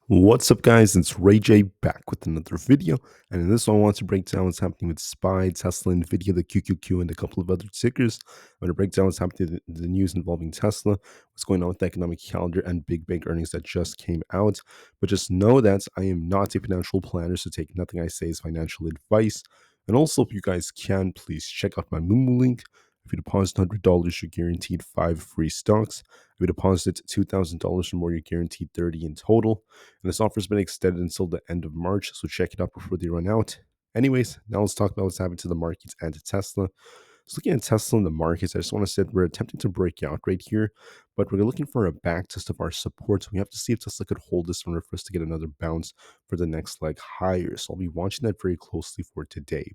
What's up, guys? It's Ray J back with another video, and in this one, I want to break down what's happening with SPY, Tesla, Nvda, the QQQ, and a couple of other tickers. I'm going to break down what's happening in the news involving Tesla, what's going on with the economic calendar, and big bank earnings that just came out. But just know that I am not a financial planner, so take nothing I say as financial advice. And also, if you guys can, please check out my Moomoo link. If you deposit $100, you're guaranteed 5 free stocks. If you deposit $2,000 or more, you're guaranteed 30 in total. And this offer has been extended until the end of March, so check it out before they run out. Anyways, now let's talk about what's happening to the markets and to Tesla. So looking at Tesla in the markets, I just want to say that we're attempting to break out right here, but we're looking for a back test of our support. So we have to see if Tesla could hold this in order for us to get another bounce for the next leg higher. So I'll be watching that very closely for today.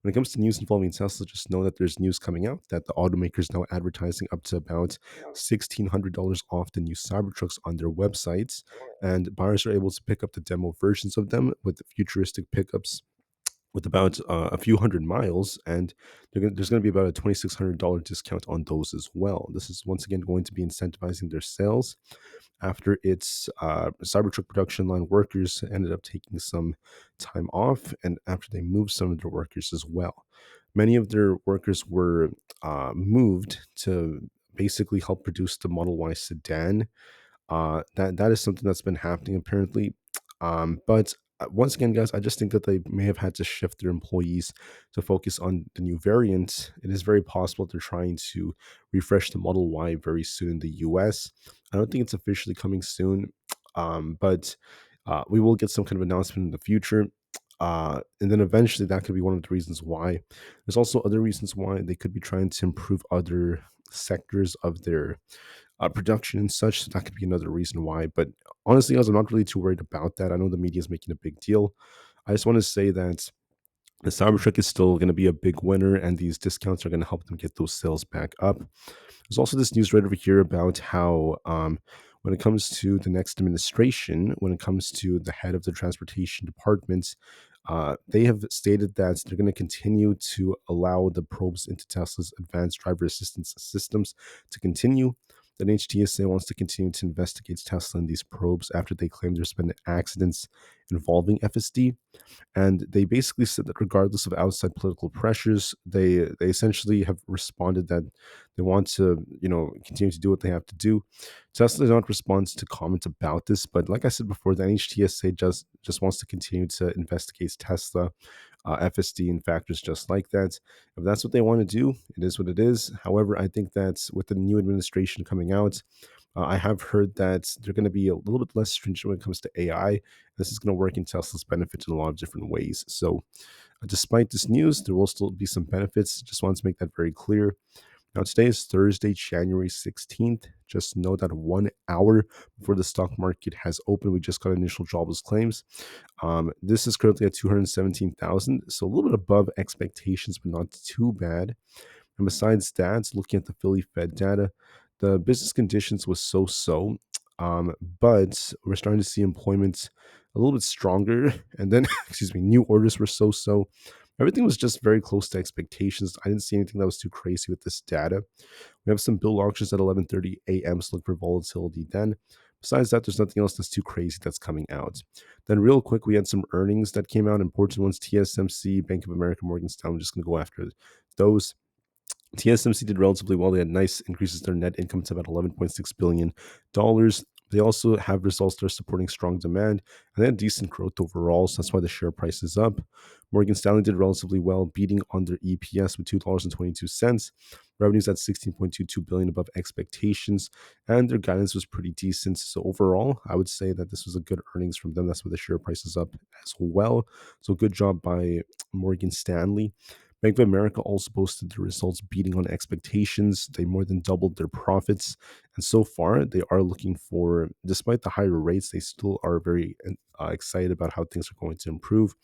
When it comes to news involving Tesla, just know that there's news coming out that the automaker is now advertising up to about $1,600 off the new Cybertrucks on their websites, and buyers are able to pick up the demo versions of them with futuristic pickups with about a few hundred miles, and there's going to be about a $2,600 discount on those as well. This is once again going to be incentivizing their sales after its Cybertruck production line workers ended up taking some time off, and after they moved some of their workers as well. Many of their workers were moved to basically help produce the Model Y sedan. That is something that's been happening apparently. But once again, guys, I just think that they may have had to shift their employees to focus on the new variant. It is very possible they're trying to refresh the Model Y very soon in the US. I don't think it's officially coming soon, but we will get some kind of announcement in the future. And then eventually that could be one of the reasons why. There's also other reasons why they could be trying to improve other sectors of their production and such. So that could be another reason why. But honestly, guys, I'm not really too worried about that. I know the media is making a big deal. I just want to say that the Cybertruck is still going to be a big winner, and these discounts are going to help them get those sales back up. There's also this news right over here about how, when it comes to the next administration, when it comes to the head of the transportation department, they have stated that they're going to continue to allow the probes into Tesla's advanced driver assistance systems to continue. Then HTSA wants to continue to investigate Tesla in these probes after they claim there's been accidents involving FSD. And they basically said that regardless of outside political pressures, they essentially have responded that they want to continue to do what they have to do. Tesla did not respond to comment about this, but like I said before, the NHTSA just wants to continue to investigate Tesla, FSD, and factors just like that. If that's what they want to do, it is what it is. However, I think that with the new administration coming out, I have heard that they're going to be a little bit less stringent when it comes to AI. This is going to work in Tesla's benefit in a lot of different ways. So, despite this news, there will still be some benefits. Just wanted to make that very clear. Now, today is Thursday, January 16th. Just know that 1 hour before the stock market has opened, we just got initial jobless claims. This is currently at 217,000, so a little bit above expectations, but not too bad. And besides that, looking at the Philly Fed data, the business conditions was so, but we're starting to see employment a little bit stronger. And then, excuse me, new orders were so. Everything was just very close to expectations. I didn't see anything that was too crazy with this data. We have some bill auctions at 11:30 a.m. So look for volatility then. Besides that, there's nothing else that's too crazy that's coming out. Then, real quick, we had some earnings that came out. Important ones: TSMC, Bank of America, Morgan Stanley. I'm just going to go after those. TSMC did relatively well. They had nice increases in their net income to about $11.6 billion. They also have results that are supporting strong demand, and they had decent growth overall, so that's why the share price is up. Morgan Stanley did relatively well, beating on their EPS with $2.22. Revenues at $16.22 billion above expectations, and their guidance was pretty decent. So overall, I would say that this was a good earnings from them. That's why the share price is up as well. So good job by Morgan Stanley. Bank of America also posted the results beating on expectations. They more than doubled their profits. And so far, they are looking for, despite the higher rates, they still are very excited about how things are going to improve.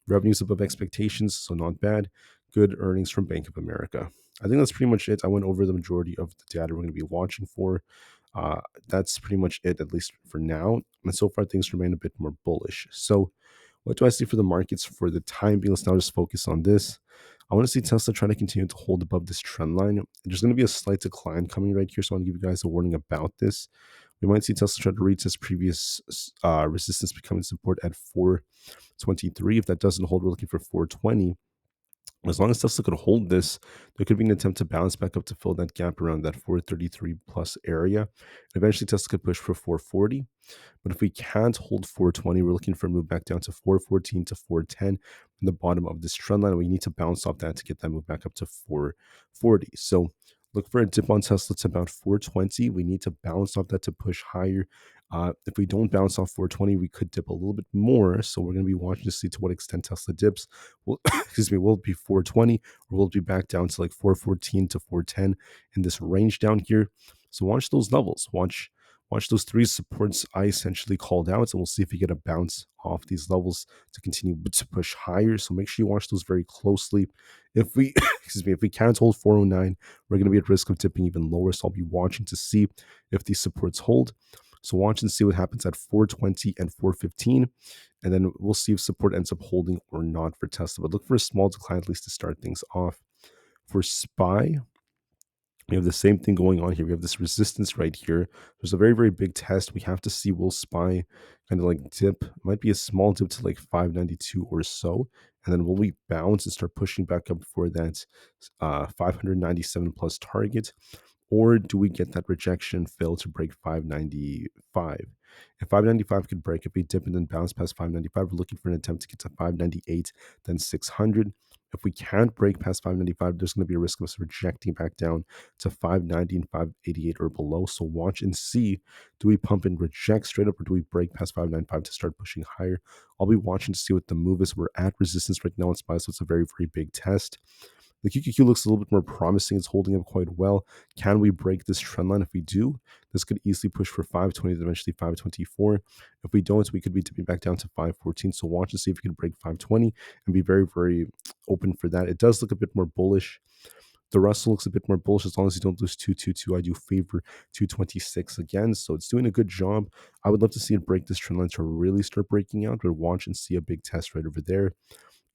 Revenues above expectations, so not bad. Good earnings from Bank of America. I think that's pretty much it. I went over the majority of the data we're going to be watching for. That's pretty much it, at least for now. And so far, things remain a bit more bullish. So, what do I see for the markets for the time being? Let's now just focus on this. I want to see Tesla try to continue to hold above this trend line. There's going to be a slight decline coming right here, so I want to give you guys a warning about this. We might see Tesla try to retest previous resistance, becoming support at 423. If that doesn't hold, we're looking for 420. As long as Tesla could hold this, there could be an attempt to bounce back up to fill that gap around that 433 plus area. Eventually, Tesla could push for 440. But if we can't hold 420, we're looking for a move back down to 414 to 410 from the bottom of this trend line. We need to bounce off that to get that move back up to 440. So look for a dip on Tesla to about 420. We need to bounce off that to push higher. If we don't bounce off 420, we could dip a little bit more. So we're going to be watching to see to what extent Tesla dips. Will excuse me, will it be 420 or will it be back down to like 414 to 410 in this range down here? So watch those levels. Watch those three supports I essentially called out, and we'll see if we get a bounce off these levels to continue to push higher. So make sure you watch those very closely. If we, excuse me, if we can't hold 409, we're going to be at risk of dipping even lower. So I'll be watching to see if these supports hold. So watch and see what happens at 420 and 415, and then we'll see if support ends up holding or not for Tesla. But look for a small decline at least to start things off. For SPY, we have the same thing going on here. We have this resistance right here. There's a very, very big test. We have to see will SPY kind of like dip. It might be a small dip to like 592 or so. And then will we bounce and start pushing back up for that 597 plus target? Or do we get that rejection fail to break 595? If 595 could break, if we dip and then bounce past 595, we're looking for an attempt to get to 598, then 600. If we can't break past 595, there's going to be a risk of us rejecting back down to 590 and 588 or below. So watch and see, do we pump and reject straight up or do we break past 595 to start pushing higher? I'll be watching to see what the move is. We're at resistance right now in SPY, so it's a very, very big test. The QQQ looks a little bit more promising. It's holding up quite well. Can we break this trend line? If we do, this could easily push for 520 to eventually 524. If we don't, we could be tipping back down to 514. So watch and see if we can break 520 and be very, very open for that. It does look a bit more bullish. The Russell looks a bit more bullish as long as you don't lose 222. I do favor 226 again. So it's doing a good job. I would love to see it break this trend line to really start breaking out, but watch and see a big test right over there.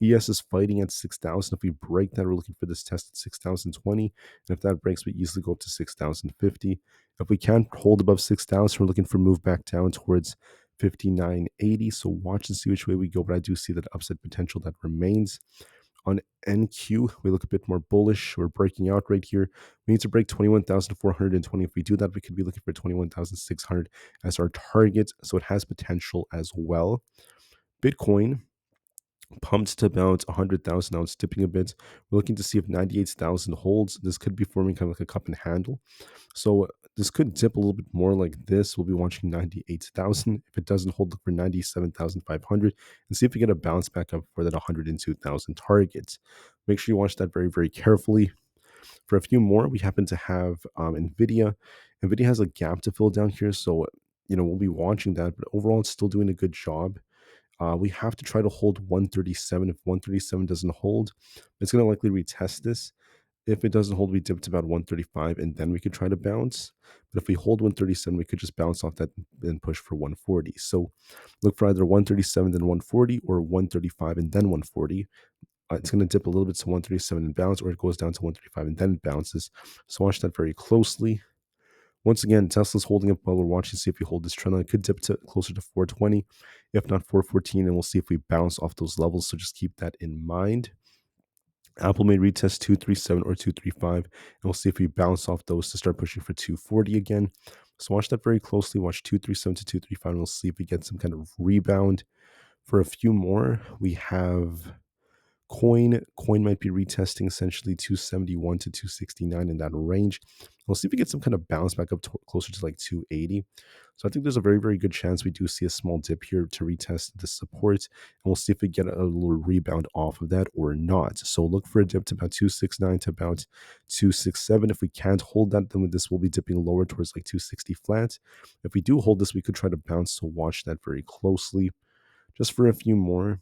ES is fighting at 6,000. If we break that, we're looking for this test at 6,020. And if that breaks, we easily go up to 6,050. If we can't hold above 6,000, we're looking for move back down towards 5980. So watch and see which way we go. But I do see that upside potential that remains. On NQ, we look a bit more bullish. We're breaking out right here. We need to break 21,420. If we do that, we could be looking for 21,600 as our target. So it has potential as well. Bitcoin pumped to about 100,000. Now it's dipping a bit. We're looking to see if 98,000 holds. This could be forming kind of like a cup and handle. So this could dip a little bit more like this. We'll be watching 98,000. If it doesn't hold, look for 97,500 and see if we get a bounce back up for that 102,000 targets. Make sure you watch that very, very carefully. For a few more, we happen to have Nvda. Nvda has a gap to fill down here. So, we'll be watching that. But overall, it's still doing a good job. We have to try to hold 137. If 137 doesn't hold, it's going to likely retest this. If it doesn't hold, we dip to about 135, and then we could try to bounce. But if we hold 137, we could just bounce off that and push for 140. So look for either 137 then 140 or 135 and then 140. It's going to dip a little bit to 137 and bounce, or it goes down to 135 and then it bounces. So watch that very closely. Once again, Tesla's holding up while we're watching to see if we hold this trend line. It could dip to closer to 420, if not 414, and we'll see if we bounce off those levels. So just keep that in mind. Apple may retest 237 or 235, and we'll see if we bounce off those to start pushing for 240 again. So watch that very closely. Watch 237 to 235, and we'll see if we get some kind of rebound. For a few more, we have Coin might be retesting essentially 271 to 269 in that range. We'll see if we get some kind of bounce back up closer to like 280. So I think there's a very, very good chance we do see a small dip here to retest the support. And we'll see if we get a little rebound off of that or not. So look for a dip to about 269 to about 267. If we can't hold that, then this will be dipping lower towards like 260 flat. If we do hold this, we could try to bounce. So watch that very closely. Just for a few more.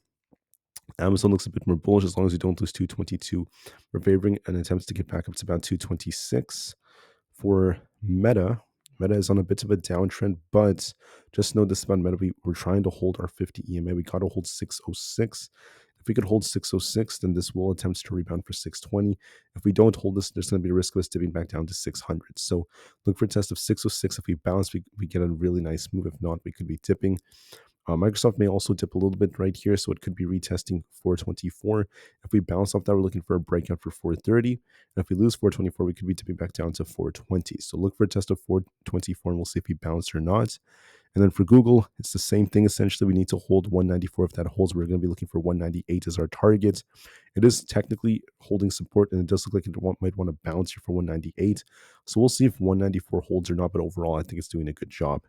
Amazon looks a bit more bullish as long as you don't lose 222. We're favoring an attempt to get back up to about 226. For Meta is on a bit of a downtrend, but just know this about Meta. We're trying to hold our 50 EMA. We got to hold 606. If we could hold 606, then this will attempt to rebound for 620. If we don't hold this, there's going to be a risk of us dipping back down to 600. So look for a test of 606. If we bounce, we get a really nice move. If not, we could be dipping. Microsoft may also dip a little bit right here, so it could be retesting 424. If we bounce off that, we're looking for a breakout for 430. And if we lose 424, we could be dipping back down to 420. So look for a test of 424, and we'll see if we bounce or not. And then for Google, it's the same thing. Essentially, we need to hold 194. If that holds, we're going to be looking for 198 as our target. It is technically holding support, and it does look like it might want to bounce here for 198. So we'll see if 194 holds or not, but overall, I think it's doing a good job.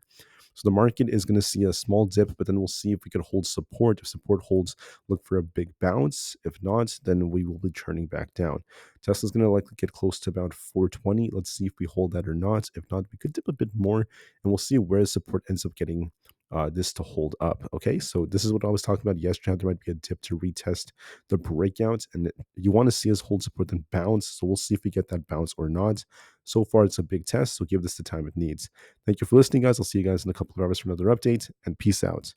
So the market is going to see a small dip, but then we'll see if we could hold support. If support holds, look for a big bounce. If not, then we will be turning back down. Tesla's going to likely get close to about 420. Let's see if we hold that or not. If not, we could dip a bit more, and we'll see where support ends up getting this to hold up. Okay, so this is what I was talking about yesterday. There might be a dip to retest the breakout, and you want to see us hold support then bounce. So we'll see if we get that bounce or not. So far, it's a big test, so give this the time it needs. Thank you for listening, guys. I'll see you guys in a couple of hours for another update, and peace out.